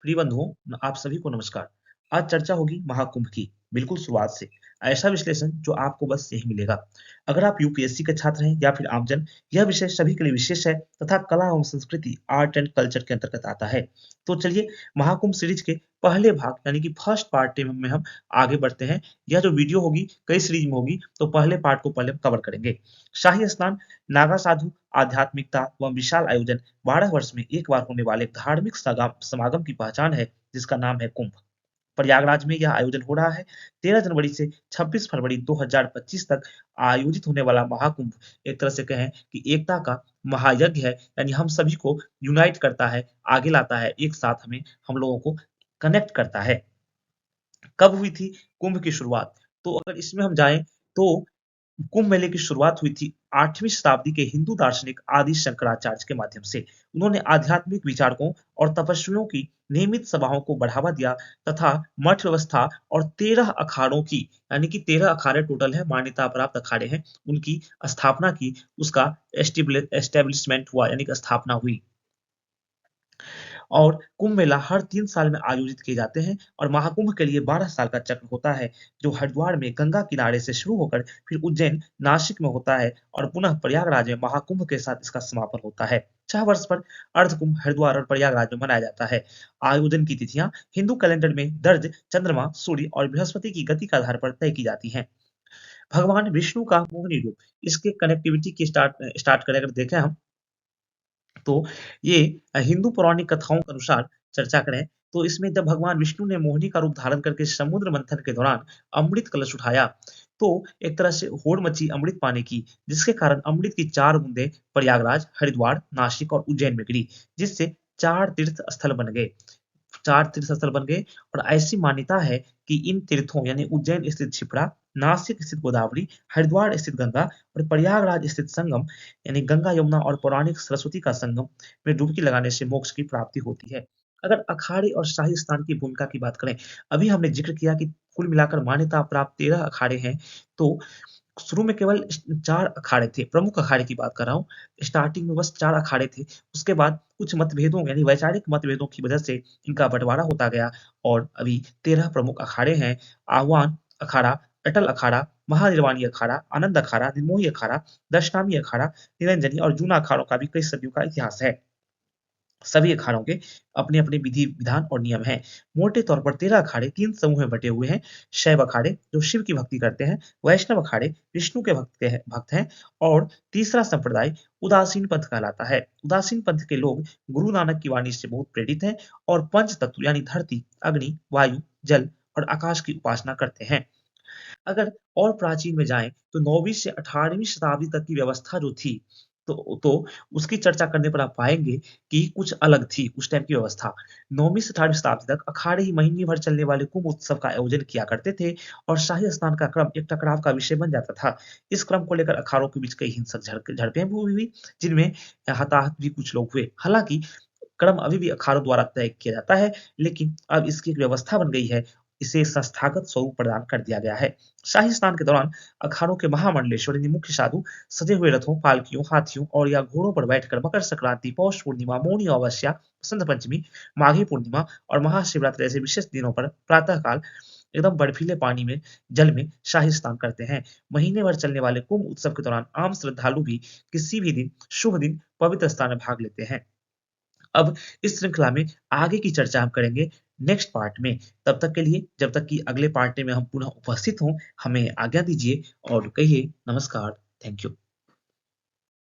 प्रिय बंधुओं, आप सभी को नमस्कार। आज चर्चा होगी महाकुंभ की, बिल्कुल शुरुआत से। ऐसा विश्लेषण जो आपको बस यही मिलेगा। अगर आप यूपीएससी के छात्र हैं या फिर आमजन, यह विषय सभी के लिए विशेष है तथा कला एवं संस्कृति, आर्ट एंड कल्चर के अंतर्गत आता है। तो चलिए महाकुंभ सीरीज के पहले भाग यानी कि फर्स्ट पार्ट में हम आगे बढ़ते हैं। यह जो वीडियो होगी कई सीरीज में होगी, तो पहले पार्ट को पहले हम कवर करेंगे। शाही स्नान, नागा साधु, आध्यात्मिकता व विशाल आयोजन 12 वर्ष में एक बार होने वाले धार्मिक समागम की पहचान है, जिसका नाम है कुंभ। प्रयागराज में यह आयोजन हो रहा है। 13 जनवरी से 26 फरवरी 2025 तक आयोजित होने वाला महाकुंभ एक तरह से कहें कि एकता का महायज्ञ है, यानी हम सभी को यूनाइट करता है, आगे लाता है, एक साथ हमें हम लोगों को कनेक्ट करता है। कब हुई थी कुंभ की शुरुआत? तो अगर इसमें हम जाएं तो कुंभ मेले की शुरुआत हुई थी 8वीं शताब्दी के हिंदू दार्शनिक आदि शंकराचार्य के माध्यम से। उन्होंने आध्यात्मिक विचारकों और तपस्वियों की नियमित सभाओं को बढ़ावा दिया तथा मठ व्यवस्था और 13 अखाड़ों की, यानी कि 13 अखाड़े टोटल है, मान्यता प्राप्त अखाड़े हैं, उनकी स्थापना की। उसका एस्टेब्लिशमेंट हुआ, यानी कि स्थापना हुई। और कुंभ मेला हर 3 साल में आयोजित किए जाते हैं और महाकुंभ के लिए 12 साल का चक्र होता है, जो हरिद्वार में गंगा किनारे से शुरू होकर फिर उज्जैन, नासिक में होता है और पुनः प्रयागराज में महाकुंभ के साथ इसका समापन होता है। 6 वर्ष पर अर्धकुंभ हरिद्वार और प्रयागराज में मनाया जाता है। आयोजन की तिथियां हिंदू कैलेंडर में दर्ज चंद्रमा, सूर्य और बृहस्पति की गति के आधार पर तय की जाती हैं। भगवान विष्णु का मोहिनी रूप, इसके कनेक्टिविटी की स्टार्ट करें अगर देखें हम, तो ये हिंदू पौराणिक कथाओं के अनुसार चर्चा करें तो इसमें जब भगवान विष्णु ने मोहिनी का रूप धारण करके समुद्र मंथन के दौरान अमृत कलश उठाया, तो एक तरह से होड़ मची अमृत पाने की, जिसके कारण अमृत की 4 बूंदें प्रयागराज, हरिद्वार, नासिक और उज्जैन में गिरी, जिससे 4 तीर्थ स्थल बन गए। 4 तीर्थ स्थल बन गए और ऐसी मान्यता है कि इन तीर्थों यानी उज्जैन स्थित क्षिप्रा, नासिक स्थित गोदावरी, हरिद्वार स्थित गंगा और प्रयागराज स्थित संगम यानी गंगा, यमुना और पौराणिक सरस्वती का संगम में डुबकी लगाने से मोक्ष की प्राप्ति होती है। अगर अखाड़े और शाही स्नान की भूमिका की बात करें, अभी हमने जिक्र किया कि कुल मिलाकर मान्यता प्राप्त 13 अखाड़े हैं, तो शुरू में केवल 4 अखाड़े थे, प्रमुख अखाड़े की बात कर रहा हूँ। स्टार्टिंग में बस 4 अखाड़े थे, उसके बाद कुछ मतभेदों यानी वैचारिक मतभेदों की वजह से इनका बँटवारा होता गया और अभी 13 प्रमुख अखाड़े हैं। आह्वान अखाड़ा, अटल अखाड़ा, महानिर्वाणी अखाड़ा, आनंद अखाड़ा, निर्मोही अखाड़ा, दशनामी अखाड़ा, निरंजनी और जूना अखाड़ों का भी कई सदियों का इतिहास है। सभी अखाड़ों के अपने-अपने विधि, विधान और नियम हैं। मोटे तौर पर 13 अखाड़े 3 समूह में बँटे हुए हैं। शैव अखाड़े जो शिव की भक्ति करते हैं, वैष्णव अखाड़े विष्णु के भक्त हैं और तीसरा संप्रदाय उदासीन पंथ कहलाता है। उदासीन पंथ के लोग गुरु नानक की वाणी से बहुत प्रेरित हैं और पंच तत्व यानी धरती, अग्नि, वायु, जल और आकाश की उपासना करते हैं। अगर और प्राचीन में जाएँ तो 9वीं से 18वीं शताब्दी तक की व्यवस्था जो थी, तो उसकी चर्चा करने पर आप पाएँगे कि कुछ अलग थी उस टाइम की व्यवस्था। 9वीं से 18वीं शताब्दी तक अखाड़े ही महीने भर चलने वाले कुंभ उत्सव का आयोजन किया करते थे और शाही स्नान का क्रम एक टकराव का विषय बन जाता था। इस क्रम को लेकर अखाड़ों के बीच कई हिंसक झड़पें भी हुई, जिनमें हताहत भी कुछ लोग हुए। हालाँकि क्रम अभी भी अखाड़ों द्वारा तय किया जाता है, लेकिन अब इसकी एक व्यवस्था बन गई है, इसे संस्थागत स्वरूप प्रदान कर दिया गया है। शाही स्नान के दौरान अखाड़ों के महामंडलेश्वर यानी मुख्य साधु सजे हुए रथों, पालकियों, हाथियों और या घोड़ों पर बैठकर मकर संक्रांति, पौष पूर्णिमा, मौनी अमावस्या, बसंत पंचमी, माघी पूर्णिमा और महाशिवरात्रि जैसे विशेष दिनों पर प्रातः काल एकदम बर्फीले पानी में, जल में शाही स्नान करते हैं। महीने भर चलने वाले कुंभ उत्सव के दौरान आम श्रद्धालु भी किसी भी दिन, शुभ दिन पवित्र स्नान में भाग लेते हैं। अब इस श्रृंखला में आगे की चर्चा हम करेंगे नेक्स्ट पार्ट में। तब तक के लिए, जब तक कि अगले पार्ट में हम पुनः उपस्थित हों, हमें आज्ञा दीजिए और कहिए नमस्कार, थैंक यू।